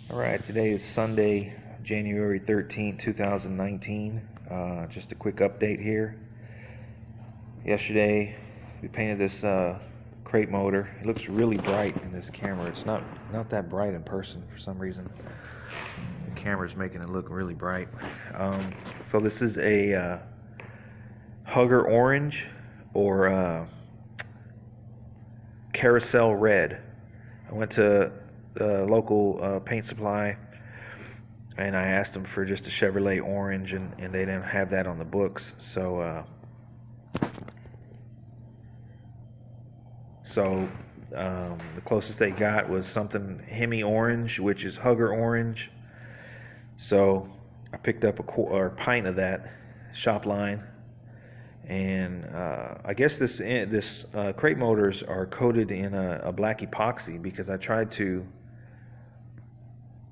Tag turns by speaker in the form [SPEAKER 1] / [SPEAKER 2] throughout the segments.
[SPEAKER 1] All right, today is Sunday, January 13th, 2019. Just a quick update here. Yesterday, we painted this crate motor. It looks really bright in this camera. It's not that bright in person for some reason. The camera's making it look really bright. So this is a Hugger Orange or Carousel Red. I went to local paint supply and I asked them for just a Chevrolet orange, and they didn't have that on the books, so the closest they got was something Hemi orange, which is Hugger orange. So I picked up a pint of that shop line, and I guess this crate motors are coated in a black epoxy, because I tried to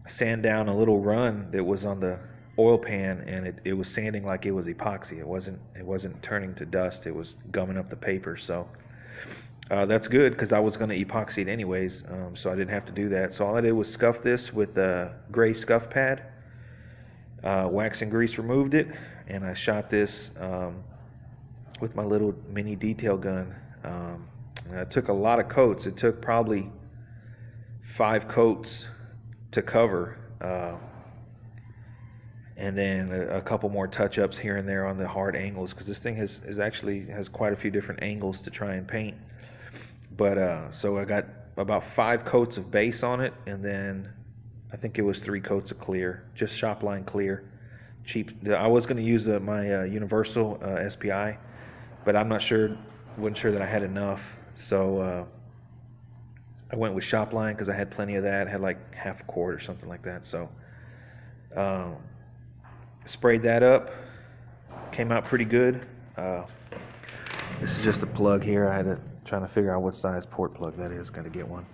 [SPEAKER 1] sand down a little run that was on the oil pan, and it was sanding like it was epoxy. It wasn't turning to dust. It was gumming up the paper. So that's good, because I was going to epoxy it anyways, so I didn't have to do that. So all I did was scuff this with a gray scuff pad. Wax and grease removed it, and I shot this with my little mini detail gun. I took a lot of coats. It took probably 5 coats to cover, and then a couple more touch-ups here and there on the hard angles, because this thing has quite a few different angles to try and paint. But so I got about 5 coats of base on it, and then I think it was 3 coats of clear, just shop line clear, cheap. I was going to use my Universal SPI, but I'm not sure, wasn't sure that I had enough, so I went with shop line because I had plenty of that. I had like half a quart or something like that. So sprayed that up, came out pretty good. This is just a plug here. I had to trying to figure out what size port plug that is. Got to get one.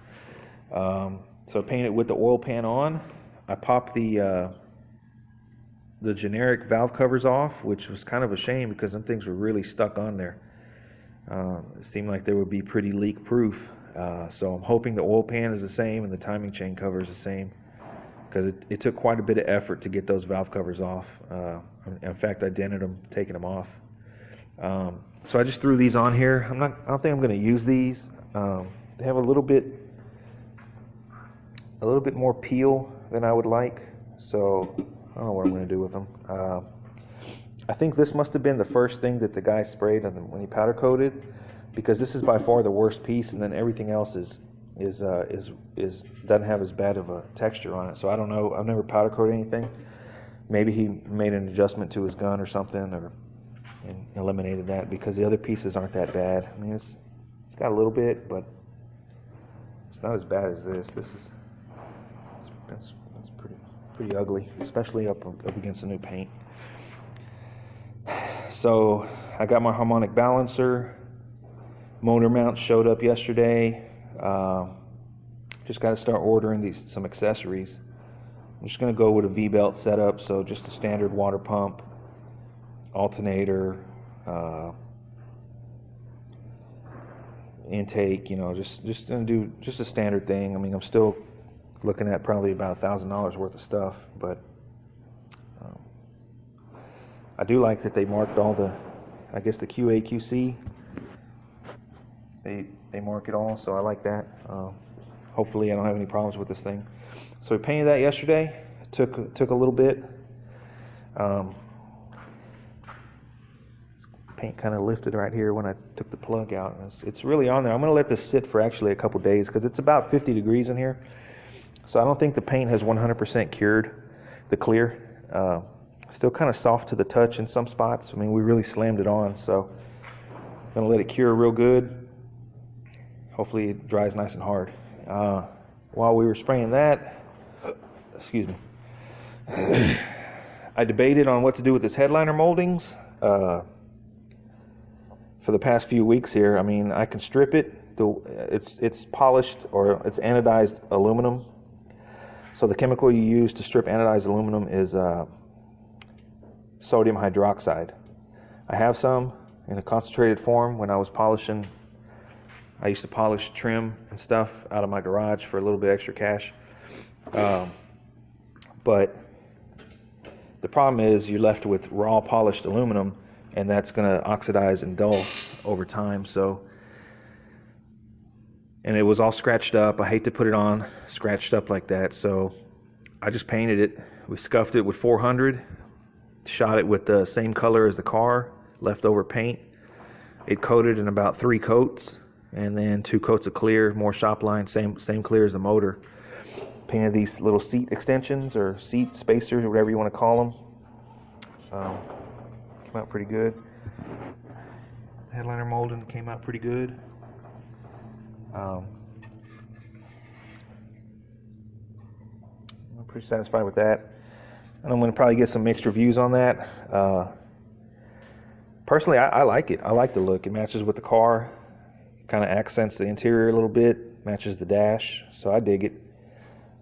[SPEAKER 1] So I painted with the oil pan on. I popped the generic valve covers off, which was kind of a shame because some things were really stuck on there. It seemed like they would be pretty leak proof. So I'm hoping the oil pan is the same and the timing chain cover is the same, because it took quite a bit of effort to get those valve covers off. In fact, I dented them taking them off. So I just threw these on here. I don't think I'm going to use these. They have a little bit more peel than I would like, so I don't know what I'm going to do with them. I think this must have been the first thing that the guy sprayed when he powder coated, because this is by far the worst piece, and then everything else doesn't have as bad of a texture on it. So I don't know. I've never powder coated anything. Maybe he made an adjustment to his gun or something, and eliminated that, because the other pieces aren't that bad. I mean, it's got a little bit, but it's not as bad as this. It's pretty ugly, especially up against the new paint. So I got my harmonic balancer. Motor mount showed up yesterday. Just got to start ordering some accessories. I'm just going to go with a V-belt setup, so just a standard water pump, alternator, intake. Just going to do just a standard thing. I mean, I'm still looking at probably about $1,000 worth of stuff, but I do like that they marked all the QA, QC. They mark it all, so I like that. Hopefully I don't have any problems with this thing. So we painted that yesterday. Took a little bit. Paint kind of lifted right here when I took the plug out. It's really on there. I'm going to let this sit for actually a couple days, because it's about 50 degrees in here. So I don't think the paint has 100% cured the clear. Still kind of soft to the touch in some spots. I mean, we really slammed it on, so I'm going to let it cure real good. Hopefully it dries nice and hard. While we were spraying that, excuse me, I debated on what to do with this headliner moldings for the past few weeks here. I mean, I can strip it. It's polished, or it's anodized aluminum. So the chemical you use to strip anodized aluminum is sodium hydroxide. I have some in a concentrated form. When I was polishing, I used to polish trim and stuff out of my garage for a little bit extra cash. But the problem is you're left with raw polished aluminum, and that's going to oxidize and dull over time. So, and it was all scratched up. I hate to put it on scratched up like that, so I just painted it. We scuffed it with 400, shot it with the same color as the car, leftover paint. It coated in about 3 coats, and then 2 coats of clear, more shop line, same clear as the motor. Painted these little seat extensions or seat spacers or whatever you want to call them. Came out pretty good. The headliner molding came out pretty good. I'm pretty satisfied with that, and I'm going to probably get some mixed reviews on that. Personally, I like it. I like the look. It matches with the car. It kind of accents the interior a little bit. Matches the dash, so I dig it.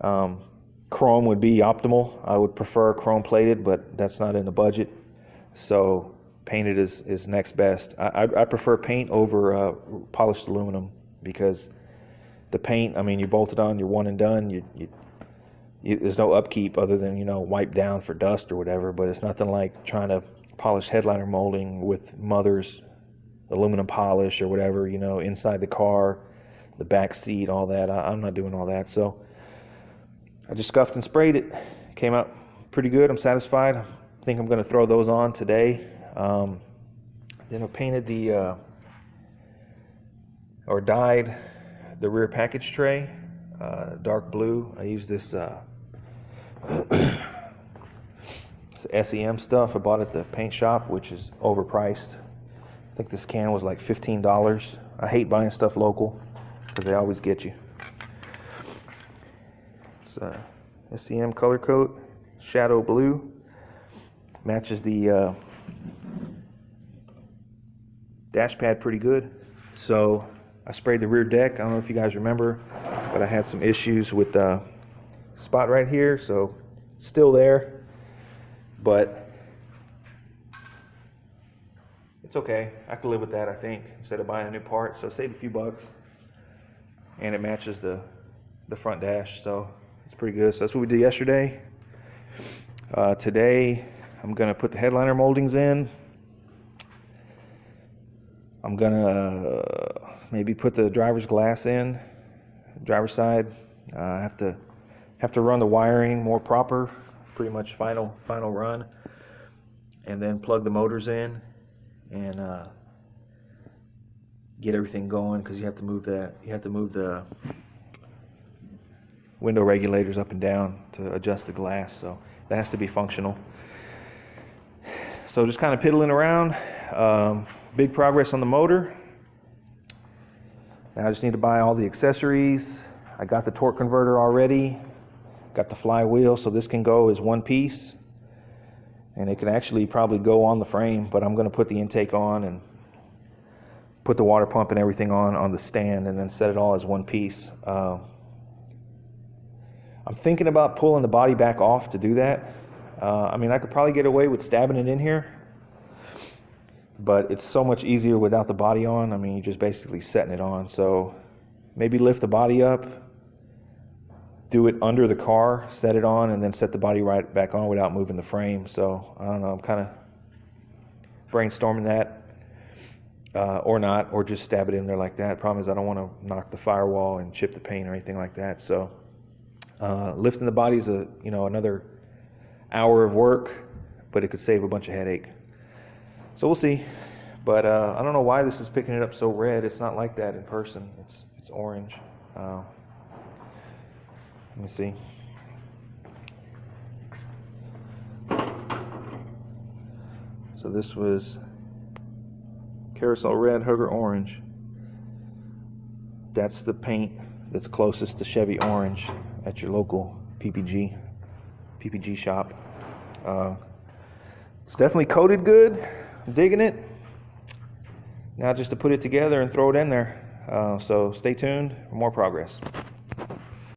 [SPEAKER 1] Chrome would be optimal. I would prefer chrome plated, but that's not in the budget. So painted is next best. I prefer paint over polished aluminum, because the paint, I mean, you bolt it on, you're one and done. There's no upkeep other than, you know, wipe down for dust or whatever, but it's nothing like trying to polish headliner molding with Mother's aluminum polish or whatever, you know, inside the car, the back seat, all that. I'm not doing all that. So I just scuffed and sprayed it. Came out pretty good. I'm satisfied. I think I'm going to throw those on today. Then I painted or dyed the rear package tray dark blue. I used this SEM stuff I bought at the paint shop, which is overpriced. I think this can was like $15. I hate buying stuff local because they always get you. It's SEM color coat, shadow blue. Matches the dash pad pretty good. So I sprayed the rear deck. I don't know if you guys remember, but I had some issues with the spot right here, so still there, but it's okay. I could live with that, I think, instead of buying a new part. So save a few bucks, and it matches the front dash, so it's pretty good. So that's what we did yesterday. Today I'm gonna put the headliner moldings in. I'm gonna maybe put the driver's glass in, driver's side. I have to run the wiring more proper, pretty much final run, and then plug the motors in and get everything going, because you have to move the window regulators up and down to adjust the glass, so that has to be functional. So just kind of piddling around. Big progress on the motor. Now I just need to buy all the accessories. I got the torque converter already, got the flywheel, so this can go as one piece, and it can actually probably go on the frame, but I'm going to put the intake on and put the water pump and everything on the stand, and then set it all as one piece. I'm thinking about pulling the body back off to do that. I mean, I could probably get away with stabbing it in here, but it's so much easier without the body on. I mean, you're just basically setting it on. So maybe lift the body up, do it under the car, set it on, and then set the body right back on without moving the frame. So I don't know, I'm kind of brainstorming that, or not, or just stab it in there like that. Problem is I don't want to knock the firewall and chip the paint or anything like that. So lifting the body is another hour of work, but it could save a bunch of headache. So we'll see. But I don't know why this is picking it up so red. It's not like that in person. It's orange. Let me see. So this was carousel red, hugger orange. That's the paint that's closest to Chevy orange at your local PPG shop. It's definitely coated good. I'm digging it. Now just to put it together and throw it in there. So stay tuned for more progress.